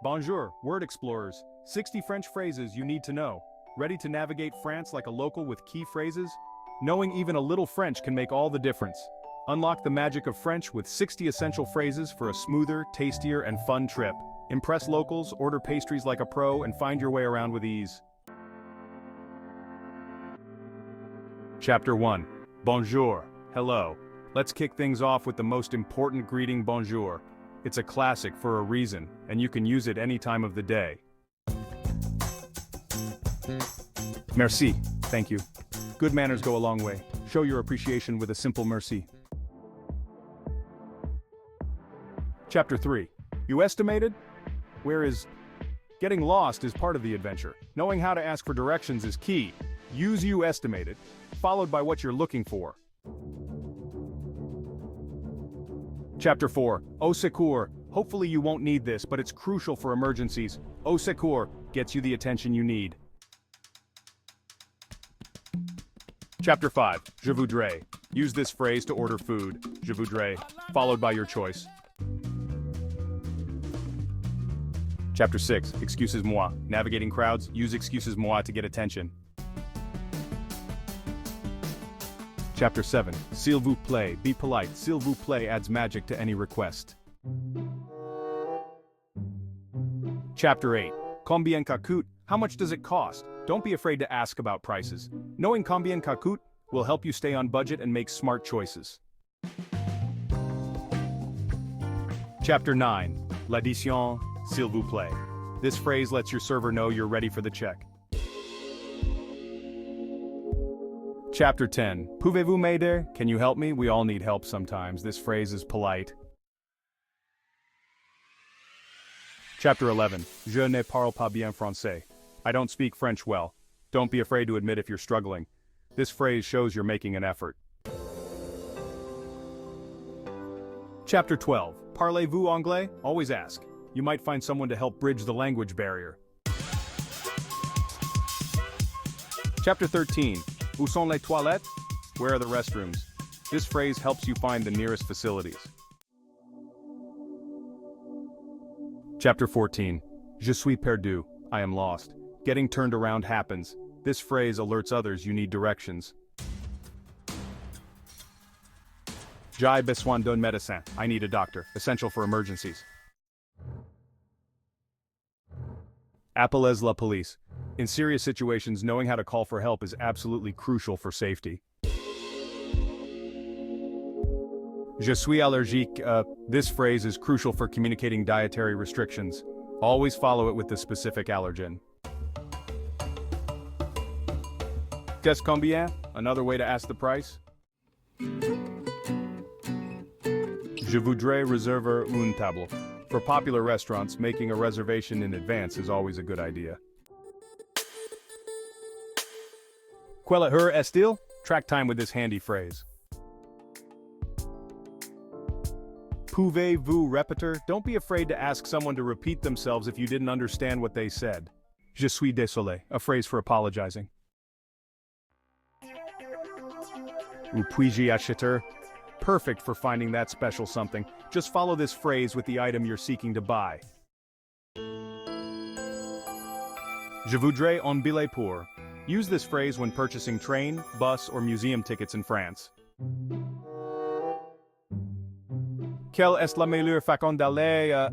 Bonjour, word explorers. 60 French phrases you need to know. Ready to navigate France like a local with key phrases? Knowing even a little French can make all the difference. Unlock the magic of French with 60 essential phrases for a smoother, tastier, and fun trip. Impress locals, order pastries like a pro, and find your way around with ease. Chapter 1. Bonjour. Hello. Let's kick things off with the most important greeting, bonjour. It's a classic for a reason, and you can use it any time of the day. Merci. Thank you. Good manners go a long way. Show your appreciation with a simple merci. Chapter 3. You estimated? Whereas getting lost is part of the adventure. Knowing how to ask for directions is key. Use you estimated, followed by what you're looking for. Chapter 4. Au secours. Hopefully you won't need this, but it's crucial for emergencies. Au secours gets you the attention you need. Chapter 5. Je voudrais. Use this phrase to order food. Je voudrais, followed by your choice. Chapter 6. Excusez-moi. Navigating crowds, use excusez-moi to get attention. Chapter 7. S'il vous plaît. Be polite. S'il vous plaît adds magic to any request. Chapter 8. Combien ça coûte? How much does it cost? Don't be afraid to ask about prices. Knowing combien ça coûte will help you stay on budget and make smart choices. Chapter 9. L'addition, s'il vous plaît. This phrase lets your server know you're ready for the check. Chapter 10. Pouvez-vous m'aider? Can you help me? We all need help sometimes. This phrase is polite. Chapter 11. Je ne parle pas bien français. I don't speak French well. Don't be afraid to admit if you're struggling. This phrase shows you're making an effort. Chapter 12. Parlez-vous anglais? Always ask. You might find someone to help bridge the language barrier. Chapter 13. Où sont les toilettes? Where are the restrooms? This phrase helps you find the nearest facilities. Chapter 14. Je suis perdu. I am lost. Getting turned around happens. This phrase alerts others you need directions. J'ai besoin d'un médecin. I need a doctor. Essential for emergencies. Appelez la police. In serious situations, knowing how to call for help is absolutely crucial for safety. Je suis allergique. This phrase is crucial for communicating dietary restrictions. Always follow it with the specific allergen. Qu'est-ce combien? Another way to ask the price. Je voudrais réserver une table. For popular restaurants, making a reservation in advance is always a good idea. Quelle heure est-il? Track time with this handy phrase. Pouvez-vous répéter? Don't be afraid to ask someone to repeat themselves if you didn't understand what they said. Je suis désolé, a phrase for apologizing. Où puis-je acheter? Perfect for finding that special something. Just follow this phrase with the item you're seeking to buy. Je voudrais un billet pour. Use this phrase when purchasing train, bus, or museum tickets in France. Quelle est la meilleure façon d'aller?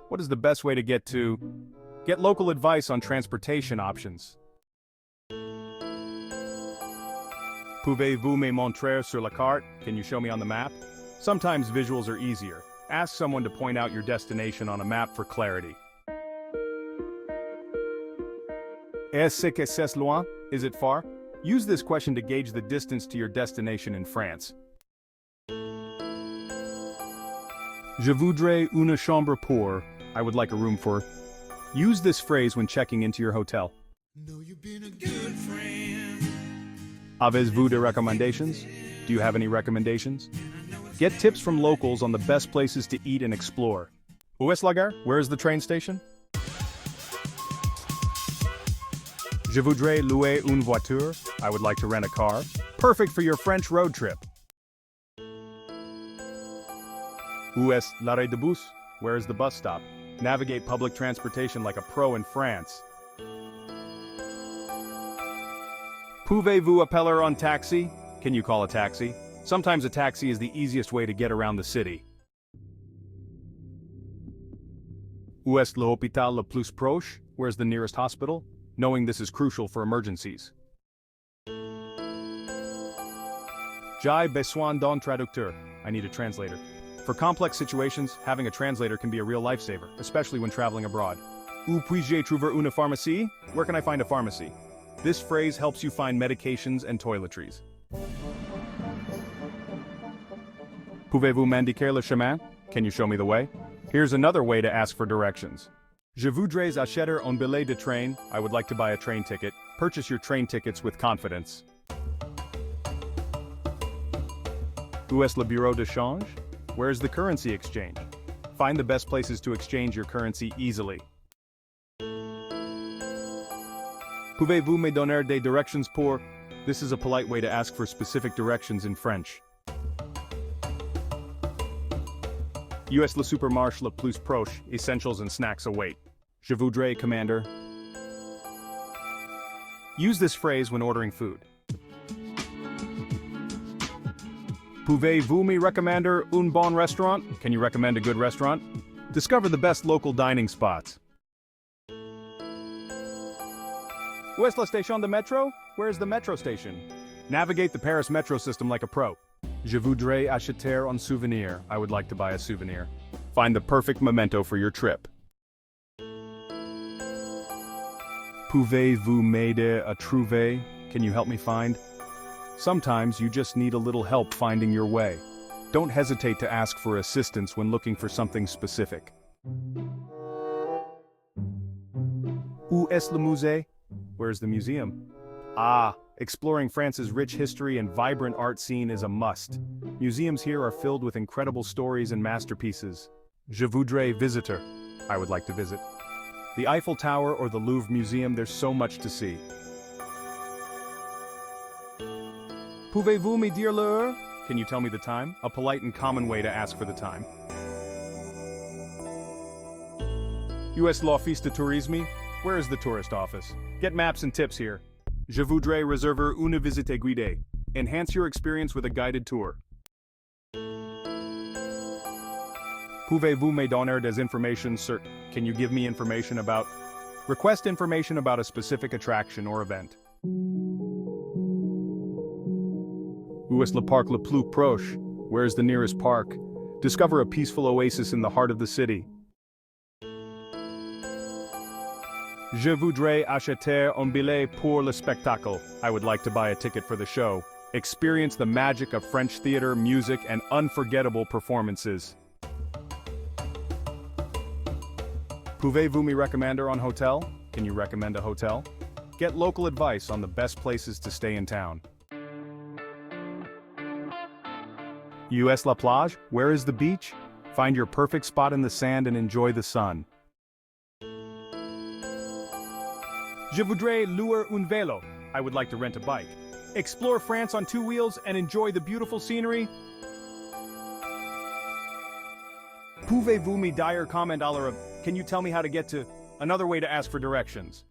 What is the best way to get to? Get local advice on transportation options. Pouvez-vous me montrer sur la carte? Can you show me on the map? Sometimes visuals are easier. Ask someone to point out your destination on a map for clarity. Est-ce que c'est loin? Is it far? Use this question to gauge the distance to your destination in France. Je voudrais une chambre pour. I would like a room for. Use this phrase when checking into your hotel. Know you've been a good friend. Avez-vous des recommendations? Do you have any recommendations? Get tips from locals on the best places to eat and explore. Où est la gare? Where is the train station? Je voudrais louer une voiture. I would like to rent a car. Perfect for your French road trip. Où est l'arrêt de bus? Where is the bus stop? Navigate public transportation like a pro in France. Pouvez-vous appeler un taxi? Can you call a taxi? Sometimes a taxi is the easiest way to get around the city. Où est l'hôpital le plus proche? Where's the nearest hospital? Knowing this is crucial for emergencies. J'ai besoin d'un traducteur. I need a translator. For complex situations, having a translator can be a real lifesaver, especially when traveling abroad. Où puis-je trouver une pharmacie? Where can I find a pharmacy? This phrase helps you find medications and toiletries. Pouvez-vous m'indiquer le chemin? Can you show me the way? Here's another way to ask for directions. Je voudrais acheter un billet de train. I would like to buy a train ticket. Purchase your train tickets with confidence. Où est le bureau de change? Where is the currency exchange? Find the best places to exchange your currency easily. Pouvez-vous me donner des directions pour? This is a polite way to ask for specific directions in French. Où est le supermarché le plus proche? Essentials and snacks await. Je voudrais, commander. Use this phrase when ordering food. Pouvez-vous me recommander un bon restaurant? Can you recommend a good restaurant? Discover the best local dining spots. Où est la station de métro? Where is the metro station? Navigate the Paris metro system like a pro. Je voudrais acheter un souvenir. I would like to buy a souvenir. Find the perfect memento for your trip. Pouvez-vous m'aider à trouver? Can you help me find? Sometimes you just need a little help finding your way. Don't hesitate to ask for assistance when looking for something specific. Où est le musée? Where's the museum? Exploring France's rich history and vibrant art scene is a must. Museums here are filled with incredible stories and masterpieces. Je voudrais visiter. I would like to visit. The Eiffel Tower or the Louvre Museum, there's so much to see. Pouvez-vous me dire l'heure? Can you tell me the time? A polite and common way to ask for the time. Où est l'office de tourisme? Where is the tourist office? Get maps and tips here. Je voudrais réserver une visite guidée. Enhance your experience with a guided tour. Pouvez-vous me donner des informations sur? Can you give me information about? Request information about a specific attraction or event. Où est le parc le plus proche? Where is the nearest park? Discover a peaceful oasis in the heart of the city. Je voudrais acheter un billet pour le spectacle. I would like to buy a ticket for the show. Experience the magic of French theater, music, and unforgettable performances. Pouvez-vous me recommander un hotel? Can you recommend a hotel? Get local advice on the best places to stay in town. Où est la plage? Where is the beach? Find your perfect spot in the sand and enjoy the sun. Je voudrais louer un vélo. I would like to rent a bike. Explore France on two wheels and enjoy the beautiful scenery. Pouvez-vous me dire comment aller? Can you tell me how to get to? Another way to ask for directions.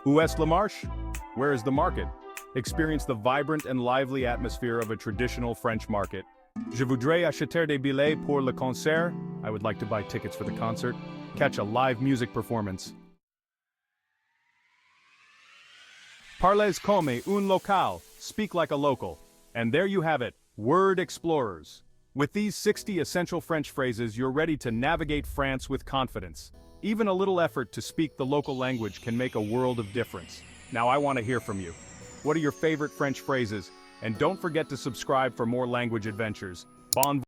Où est le marché? Where is the market? Experience the vibrant and lively atmosphere of a traditional French market. Je voudrais acheter des billets pour le concert. I would like to buy tickets for the concert. Catch a live music performance. Parlez comme un local. Speak like a local. And there you have it, Word Explorers. With these 60 essential French phrases, you're ready to navigate France with confidence. Even a little effort to speak the local language can make a world of difference. Now I want to hear from you. What are your favorite French phrases? And don't forget to subscribe for more language adventures. Bon